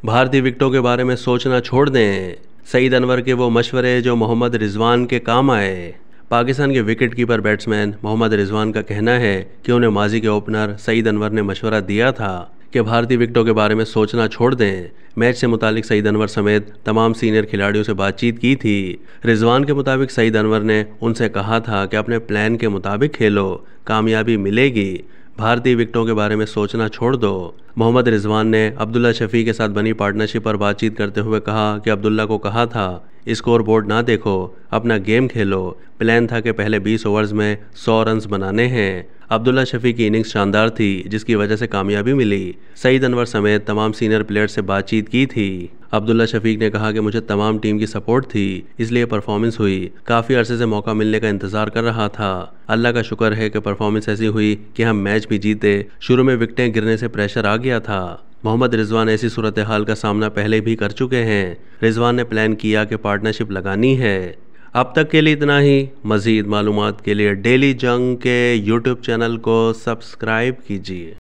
भारतीय विकेटों के बारे में सोचना छोड़ दें। सईद अनवर के वो मशवरे जो मोहम्मद रिजवान के काम आए। पाकिस्तान के wicket keeper batsman Mohammad Rizwan का कहना है कि उन्हें माजी के ओपनर सईद अनवर ने मशवरा दिया था कि भारतीय विकेटों के बारे में सोचना छोड़ दें। मैच से मुतालिक सईद अनवर समेत तमाम सीनियर खिलाड़ियों से बातचीत की थी। रिजवान के मुताबिक सईद अनवर ने उनसे कहा था कि अपने प्लान के मुताबिक खेलो, कामयाबी मिलेगी, भारतीय विकेटों के बारे में सोचना छोड़ दो। मोहम्मद रिजवान ने अब्दुल्ला शफी के साथ बनी पार्टनरशिप पर बातचीत करते हुए कहा कि अब्दुल्ला को कहा था स्कोर बोर्ड ना देखो, अपना गेम खेलो। प्लान था कि पहले 20 ओवर्स में 100 रन्स बनाने हैं। अब्दुल्ला शफी की इनिंग्स शानदार थी जिसकी वजह से कामयाबी मिली। सईद अनवर समेत तमाम सीनियर प्लेयर्स से बातचीत की थी। अब्दुल्ला शफीक ने कहा कि मुझे तमाम टीम की सपोर्ट थी, इसलिए परफॉर्मेंस हुई। काफ़ी अरसे से मौका मिलने का इंतज़ार कर रहा था। अल्लाह का शुक्र है कि परफॉर्मेंस ऐसी हुई कि हम मैच भी जीते। शुरू में विकेटें गिरने से प्रेशर आ गया था। मोहम्मद रिजवान ऐसी सूरत हाल का सामना पहले भी कर चुके हैं। रिजवान ने प्लान किया कि पार्टनरशिप लगानी है। अब तक के लिए इतना ही। मज़ीद मालूमात के लिए डेली जंग के यूट्यूब चैनल को सब्सक्राइब कीजिए।